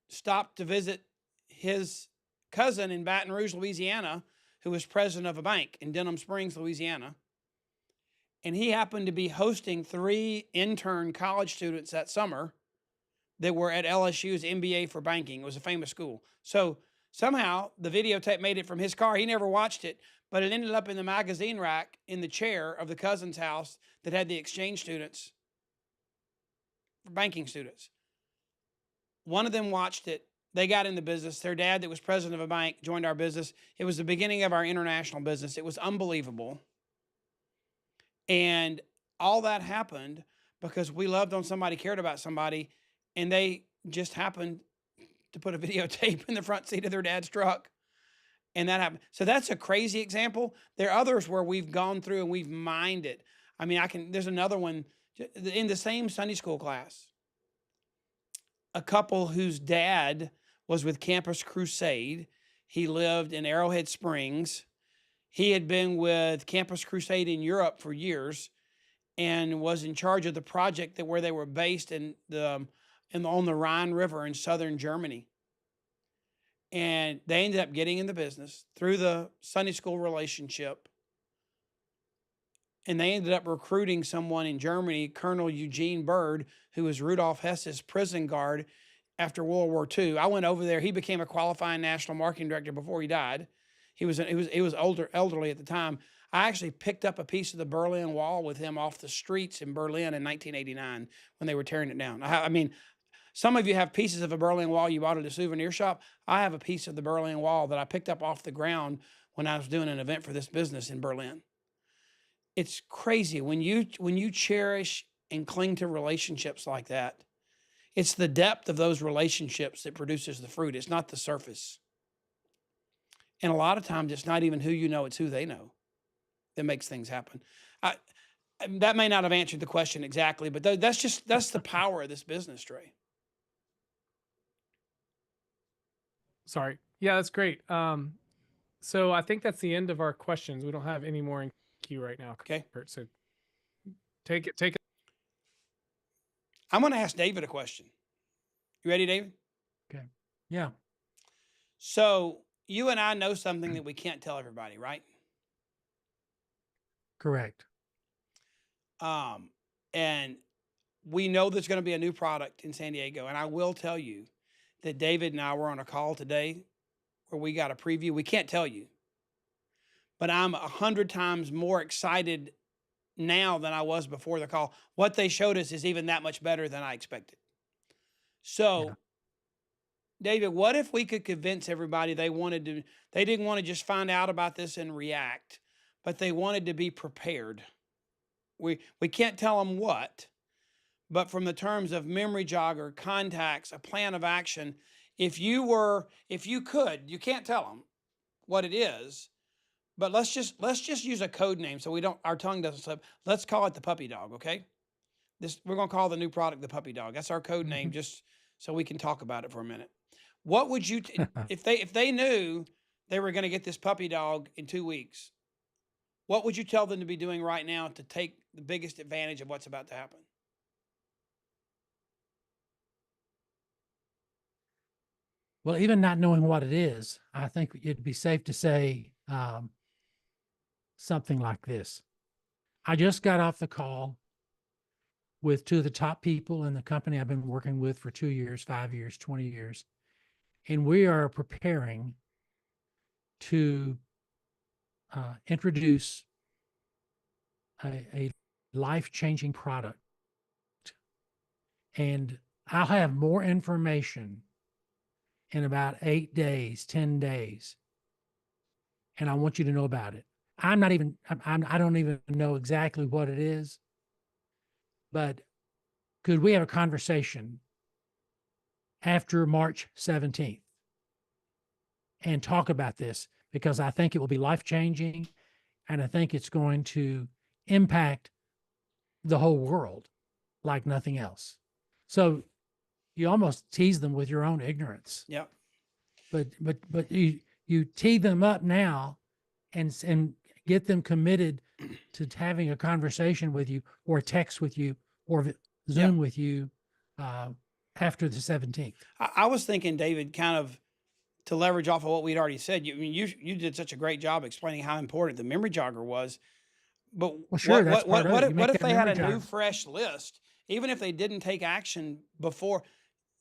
stopped to visit his cousin in Baton Rouge, Louisiana, who was president of a bank in Denham Springs, Louisiana. And he happened to be hosting 3 intern college students that summer that were at LSU's MBA for banking. It was a famous school. So somehow the videotape made it from his car. He never watched it, but it ended up in the magazine rack in the chair of the cousin's house that had the exchange students, banking students. One of them watched it. They got in the business. Their dad, that was president of a bank, joined our business. It was the beginning of our international business. It was unbelievable. And all that happened because we loved on somebody, cared about somebody, and they just happened to put a videotape in the front seat of their dad's truck. And that happened. So that's a crazy example. There are others where we've gone through and we've mined it. I mean, there's another one in the same Sunday school class. A couple whose dad was with Campus Crusade. He lived in Arrowhead Springs. He had been with Campus Crusade in Europe for years and was in charge of the project where they were based on the Rhine River in southern Germany. And they ended up getting in the business through the Sunday school relationship. And they ended up recruiting someone in Germany, Colonel Eugene Bird, who was Rudolf Hess's prison guard after World War II. I went over there. He became a qualifying national marketing director before he died. He was elderly at the time. I actually picked up a piece of the Berlin Wall with him off the streets in Berlin in 1989 when they were tearing it down. I mean, some of you have pieces of a Berlin Wall you bought at a souvenir shop. I have a piece of the Berlin Wall that I picked up off the ground when I was doing an event for this business in Berlin. It's crazy when you cherish and cling to relationships like that. It's the depth of those relationships that produces the fruit. It's not the surface. And a lot of times it's not even who you know, it's who they know that makes things happen. That may not have answered the question exactly, but that's the power of this business, Trey. Sorry. Yeah, that's great. So I think that's the end of our questions. We don't have any more in queue right now. Okay. Curt, so take it. I'm going to ask David a question. You ready, David? Okay. Yeah. So you and I know something that we can't tell everybody, right? Correct. And we know there's going to be a new product in San Diego. And I will tell you that David and I were on a call today where we got a preview. We can't tell you, but I'm 100 times more excited now than I was before the call. What they showed us is even that much better than I expected. So, yeah. David, what if we could convince everybody they didn't want to just find out about this and react, but they wanted to be prepared? We can't tell them what, but from the terms of memory jogger, contacts, a plan of action, if you could, you can't tell them what it is, but let's just use a code name so our tongue doesn't slip. Let's call it the puppy dog, okay? We're going to call the new product the puppy dog. That's our code name, just so we can talk about it for a minute. What would you, if they knew they were going to get this puppy dog in 2 weeks, what would you tell them to be doing right now to take the biggest advantage of what's about to happen? Well, even not knowing what it is, I think it'd be safe to say something like this. I just got off the call with 2 of the top people in the company I've been working with for 2 years, 5 years, 20 years. And we are preparing to introduce a life-changing product. And I'll have more information in about 8 days, 10 days. And I want you to know about it. I don't even know exactly what it is, but could we have a conversation after March 17th and talk about this? Because I think it will be life-changing, and I think it's going to impact the whole world like nothing else. So you almost tease them with your own ignorance. Yep. But you tee them up now and get them committed to having a conversation with you or text with you or Zoom with you after the 17th. I was thinking, David, kind of to leverage off of what we'd already said. You did such a great job explaining how important the memory jogger was. But Well, sure, that's part of it. You what make if that they had a memory new, jogger. fresh list? Even if they didn't take action before,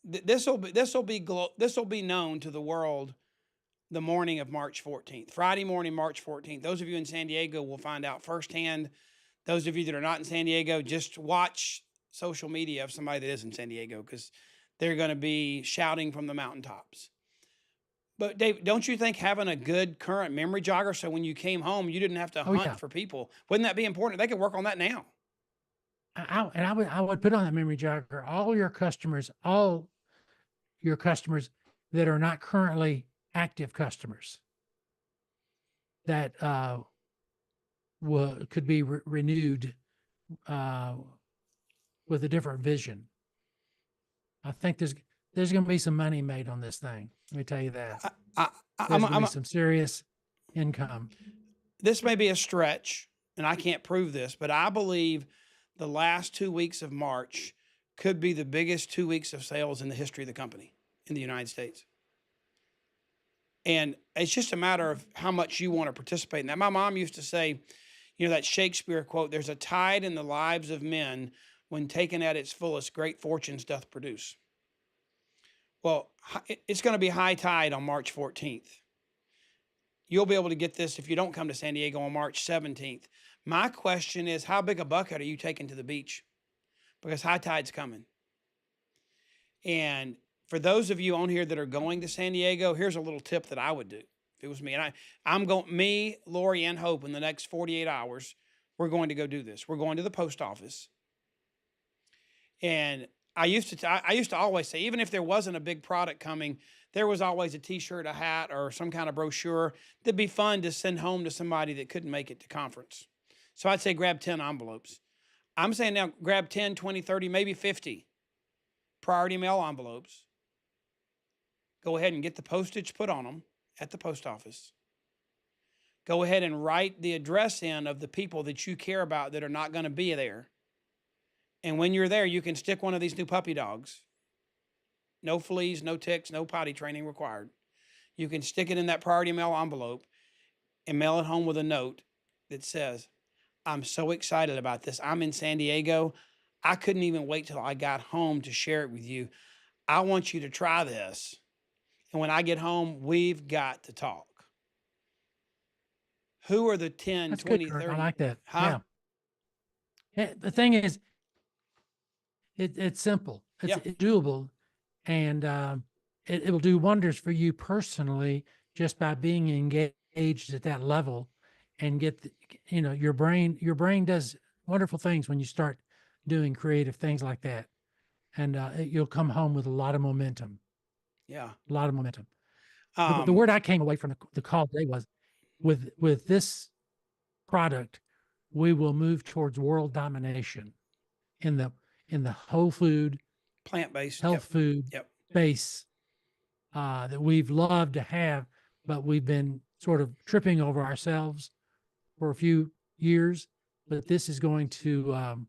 this will be known to the world the morning of March 14th, Friday morning, March 14th. Those of you in San Diego will find out firsthand. Those of you that are not in San Diego, just watch social media of somebody that is in San Diego, because they're going to be shouting from the mountaintops. But Dave, don't you think having a good current memory jogger, so when you came home, you didn't have to Oh, hunt yeah. for people? Wouldn't that be important? They could work on that now. I would put on that memory jogger all your customers that are not currently active customers that could be renewed with a different vision. I think there's going to be some money made on this thing. Let me tell you that. There's going to be some serious income. This may be a stretch, and I can't prove this, but I believe the last 2 weeks of March could be the biggest 2 weeks of sales in the history of the company in the United States. And it's just a matter of how much you want to participate in that. My mom used to say, that Shakespeare quote, "There's a tide in the lives of men when taken at its fullest, great fortunes doth produce." Well, it's going to be high tide on March 14th. You'll be able to get this if you don't come to San Diego on March 17th. My question is, how big a bucket are you taking to the beach? Because high tide's coming. And for those of you on here that are going to San Diego, here's a little tip that I would do if it was me. And I'm going, me, Lori, and Hope, in the next 48 hours, we're going to go do this. We're going to the post office. And I used to always say, even if there wasn't a big product coming, there was always a t-shirt, a hat, or some kind of brochure that'd be fun to send home to somebody that couldn't make it to conference. So I'd say grab 10 envelopes. I'm saying now grab 10, 20, 30, maybe 50 priority mail envelopes. Go ahead and get the postage put on them at the post office. Go ahead and write the address in of the people that you care about that are not going to be there. And when you're there, you can stick one of these new puppy dogs. No fleas, no ticks, no potty training required. You can stick it in that priority mail envelope and mail it home with a note that says, "I'm so excited about this. I'm in San Diego. I couldn't even wait till I got home to share it with you. I want you to try this. And when I get home, we've got to talk." Who are the 10, That's 20, good, Kurt. 30? I like that. Huh? Yeah. The thing is, it's simple. It's doable, and it will do wonders for you personally just by being engaged at that level, and get your brain does wonderful things when you start doing creative things like that, and you'll come home with a lot of momentum. Yeah. A lot of momentum. The word I came away from the call today was, with this product, we will move towards world domination in the whole food, plant-based health food space that we've loved to have, but we've been sort of tripping over ourselves for a few years. But this is going to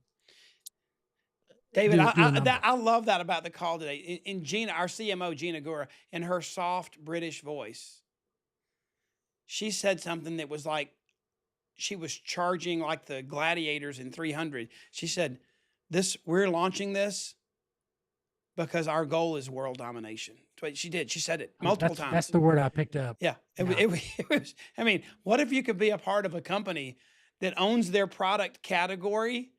David, do a number. I love that about the call today. In Gina, our CMO, Gina Gura, in her soft British voice, she said something that was like, she was charging like the gladiators in 300. She said, we're launching this because our goal is world domination. That's what she did. She said it multiple times. That's the word I picked up. Yeah. It was, I mean, what if you could be a part of a company that owns their product category,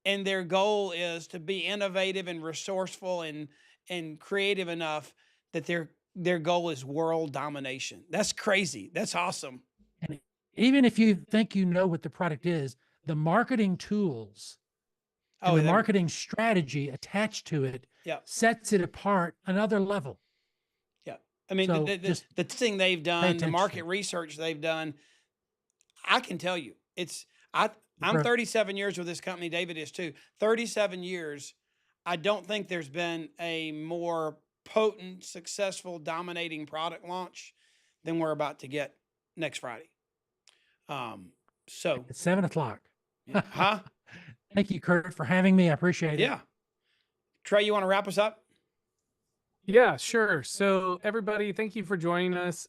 and their goal is to be innovative and resourceful and creative enough that their goal is world domination? That's crazy. That's awesome. And even if you think you know what the product is, the marketing tools and the marketing strategy attached to it sets it apart another level. Yeah. I mean, So the thing they've done, the market research they've done, I can tell you, I'm 37 years with this company. David is too. 37 years. I don't think there's been a more potent, successful, dominating product launch than we're about to get next Friday. So, It's 7 o'clock. huh? Thank you, Curt, for having me. I appreciate it. Yeah. Trey, you want to wrap us up? Yeah, sure. So everybody, thank you for joining us.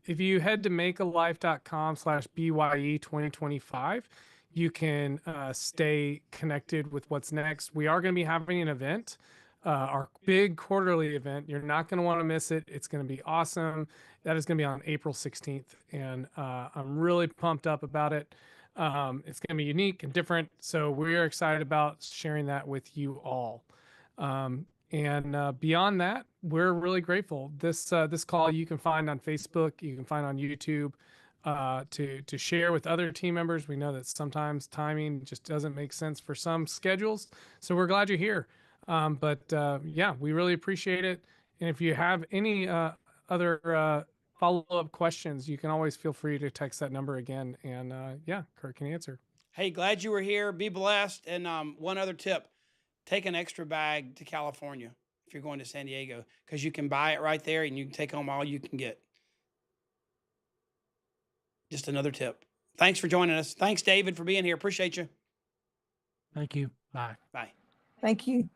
If you head to makealife.com/BYE 2025, you can stay connected with what's next. We are going to be having an event, our big quarterly event. You're not going to want to miss it. It's going to be awesome. That is going to be on April 16th. And I'm really pumped up about it. It's going to be unique and different. So we're excited about sharing that with you all. And beyond that, we're really grateful. This call you can find on Facebook, you can find on YouTube, to share with other team members. We know that sometimes timing just doesn't make sense for some schedules, so we're glad you're here. But yeah, we really appreciate it. And if you have any other follow-up questions, you can always feel free to text that number again. And yeah, Curt can answer. Hey, glad you were here. Be blessed. And one other tip. Take an extra bag to California if you're going to San Diego, because you can buy it right there and you can take home all you can get. Just another tip. Thanks for joining us. Thanks, David, for being here. Appreciate you. Thank you. Bye. Bye. Thank you.